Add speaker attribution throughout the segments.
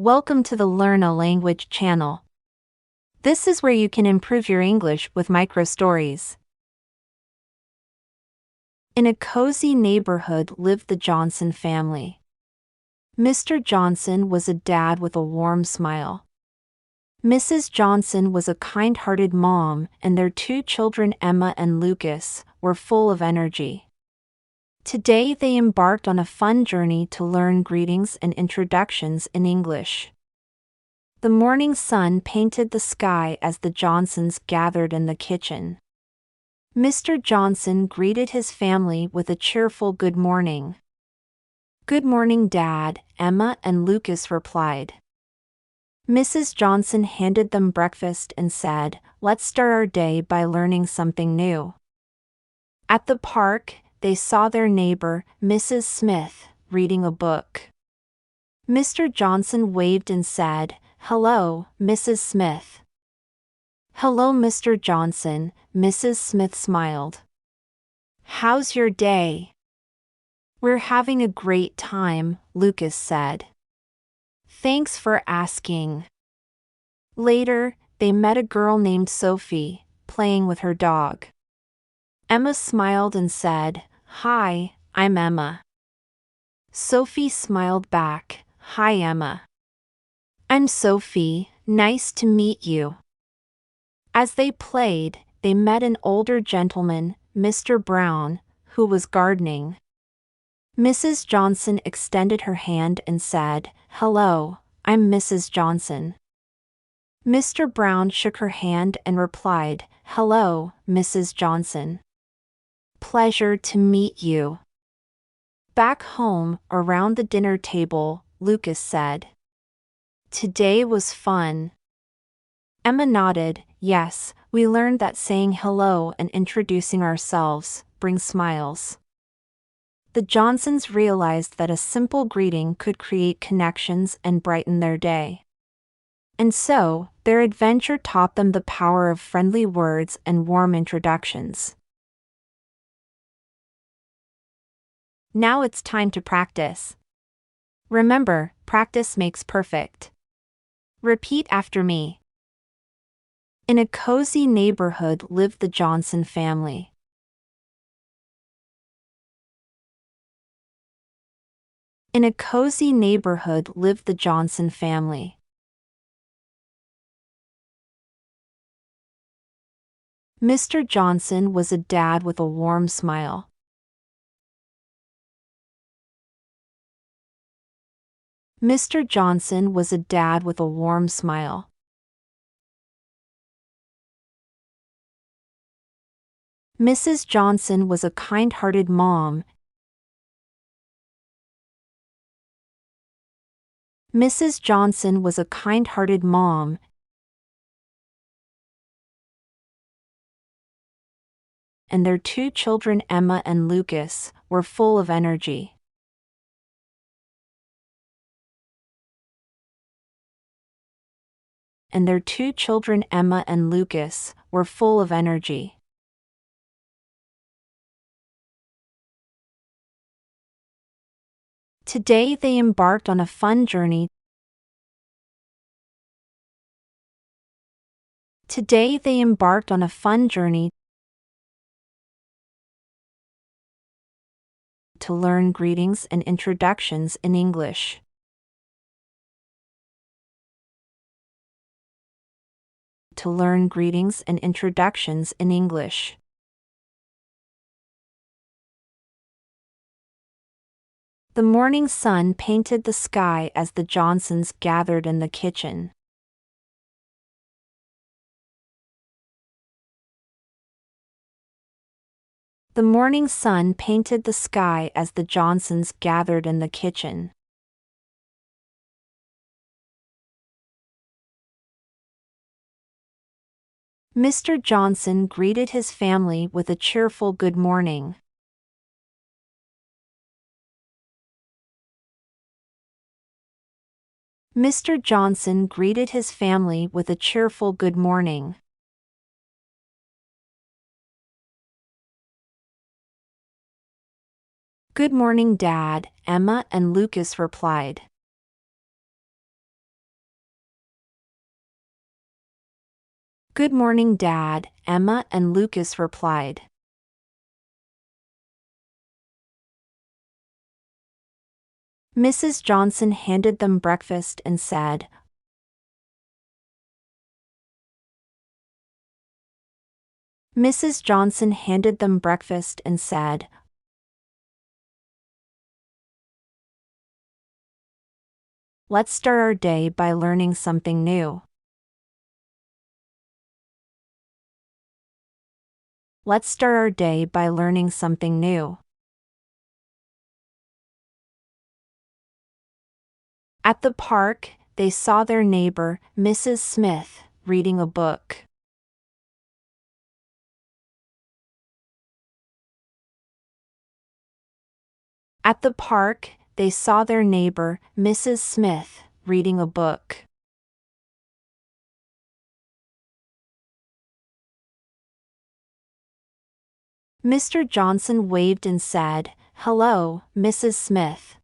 Speaker 1: Welcome to the Learn a Language channel. This is where you can improve your English with micro stories. In a cozy neighborhood lived the Johnson family. Mr. Johnson was a dad with a warm smile. Mrs. Johnson was a kind-hearted mom, and their two children, Emma and Lucas, were full of energy. Today they embarked on a fun journey to learn greetings and introductions in English. The morning sun painted the sky as the Johnsons gathered in the kitchen. Mr. Johnson greeted his family with a cheerful good morning. "Good morning, Dad," Emma and Lucas replied. Mrs. Johnson handed them breakfast and said, "Let's start our day by learning something new." At the park, they saw their neighbor, Mrs. Smith, reading a book. Mr. Johnson waved and said, "Hello, Mrs. Smith." "Hello, Mr. Johnson," Mrs. Smith smiled. "How's your day?" "We're having a great time," Lucas said. "Thanks for asking." Later, they met a girl named Sophie, playing with her dog. Emma smiled and said, "Hi, I'm Emma." Sophie smiled back, "Hi, Emma." "I'm Sophie, nice to meet you." As they played, they met an older gentleman, Mr. Brown, who was gardening. Mrs. Johnson extended her hand and said, "Hello, I'm Mrs. Johnson." Mr. Brown shook her hand and replied, "Hello, Mrs. Johnson. Pleasure to meet you." Back home, around the dinner table, Lucas said, "Today was fun." Emma nodded, "Yes, we learned that saying hello and introducing ourselves brings smiles." The Johnsons realized that a simple greeting could create connections and brighten their day. And so, their adventure taught them the power of friendly words and warm introductions. Now it's time to practice. Remember, practice makes perfect. Repeat after me. In a cozy neighborhood lived the Johnson family. In a cozy neighborhood lived the Johnson family. Mr. Johnson was a dad with a warm smile. Mr. Johnson was a dad with a warm smile. Mrs. Johnson was a kind-hearted mom. Mrs. Johnson was a kind-hearted mom, and their two children, Emma and Lucas, were full of energy. And their two children, Emma and Lucas, were full of energy. Today they embarked on a fun journey. Today they embarked on a fun journey to learn greetings and introductions in English. To learn greetings and introductions in English. The morning sun painted the sky as the Johnsons gathered in the kitchen. The morning sun painted the sky as the Johnsons gathered in the kitchen. Mr. Johnson greeted his family with a cheerful good morning. Mr. Johnson greeted his family with a cheerful good morning. "Good morning, Dad," Emma and Lucas replied. Good morning, Dad, Emma and Lucas replied. Mrs. Johnson handed them breakfast and said, Mrs. Johnson handed them breakfast and said, Let's start our day by learning something new. Let's start our day by learning something new. At the park, they saw their neighbor, Mrs. Smith, reading a book. At the park, they saw their neighbor, Mrs. Smith, reading a book. Mr. Johnson waved and said, Hello, Mrs. Smith.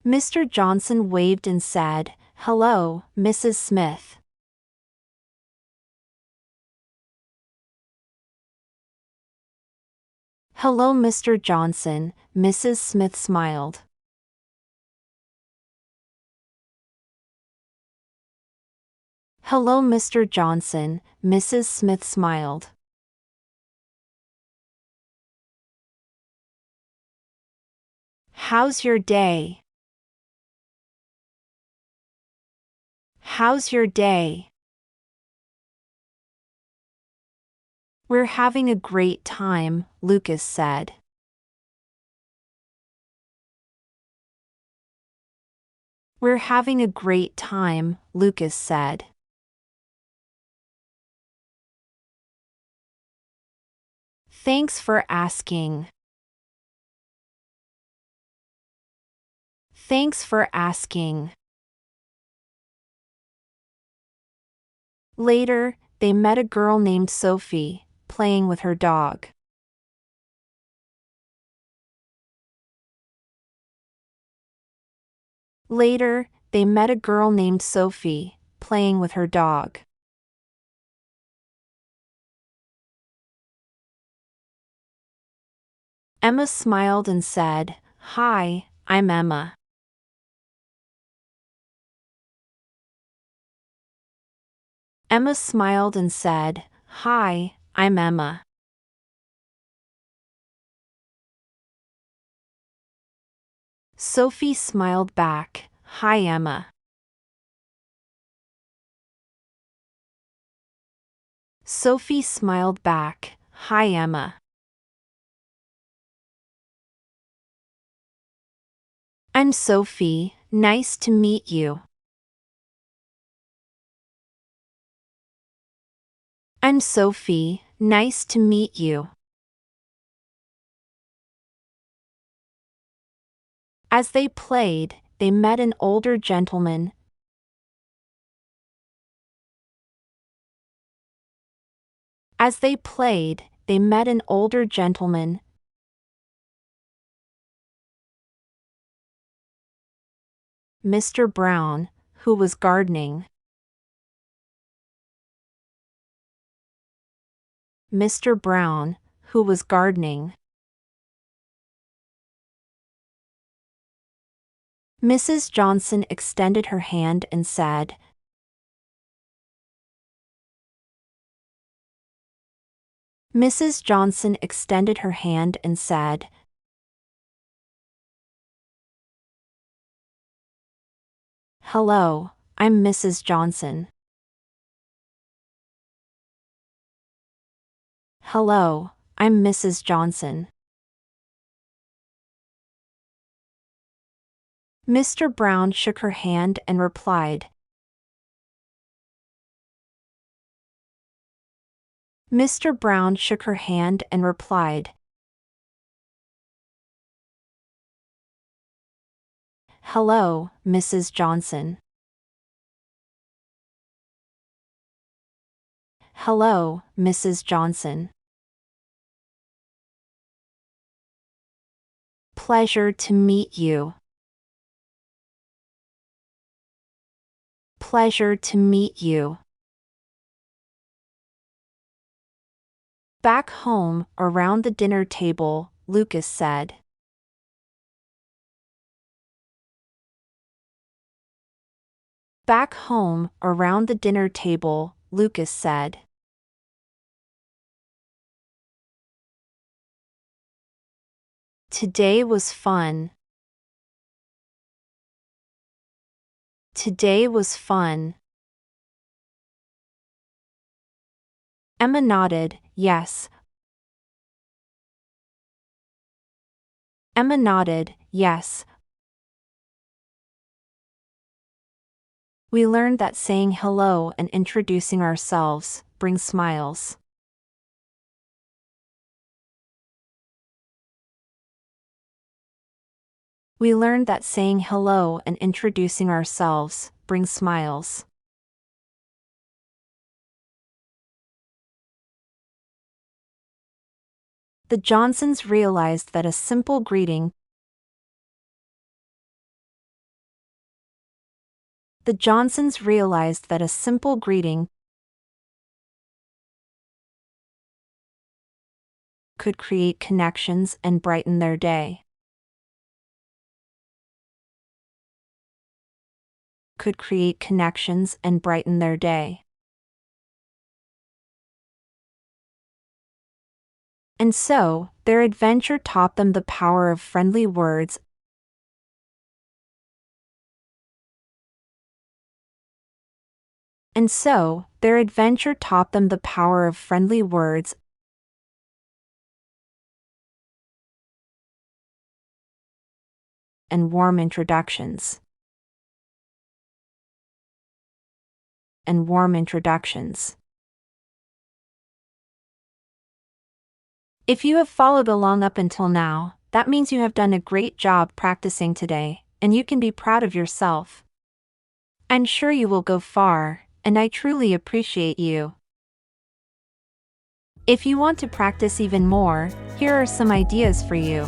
Speaker 1: Mr. Johnson waved and said, Hello, Mrs. Smith. Hello, Mr. Johnson, Mrs. Smith smiled. Hello, Mr. Johnson, Mrs. Smith smiled. How's your day? How's your day? We're having a great time, Lucas said. We're having a great time, Lucas said. Thanks for asking. Thanks for asking. Later, they met a girl named Sophie, playing with her dog. Later, they met a girl named Sophie, playing with her dog. Emma smiled and said, Hi, I'm Emma. Emma smiled and said, Hi, I'm Emma. Sophie smiled back, Hi, Emma. Sophie smiled back, Hi, Emma. I'm Sophie, nice to meet you. I'm Sophie, nice to meet you. As they played, they met an older gentleman. As they played, they met an older gentleman. Mr. Brown, who was gardening. Mr. Brown, who was gardening. Mrs. Johnson extended her hand and said, Mrs. Johnson extended her hand and said, Hello, I'm Mrs. Johnson. Hello, I'm Mrs. Johnson. Mr. Brown shook her hand and replied, Mr. Brown shook her hand and replied, Hello, Mrs. Johnson. Hello, Mrs. Johnson. Pleasure to meet you. pleasure to meet you. Back home, around the dinner table, Lucas said. Back home, around the dinner table, Lucas said. Today was fun. Today was fun. Emma nodded, yes. Emma nodded, yes. We learned that saying hello and introducing ourselves brings smiles. We learned that saying hello and introducing ourselves brings smiles. The Johnsons realized that a simple greeting The Johnsons realized that a simple greeting could create connections and brighten their day. Could create connections and brighten their day. And so, their adventure taught them the power of friendly words. And so, their adventure taught them the power of friendly words and warm introductions. And warm introductions. If you have followed along up until now, that means you have done a great job practicing today, and you can be proud of yourself. I'm sure you will go far, and I truly appreciate you. If you want to practice even more, here are some ideas for you.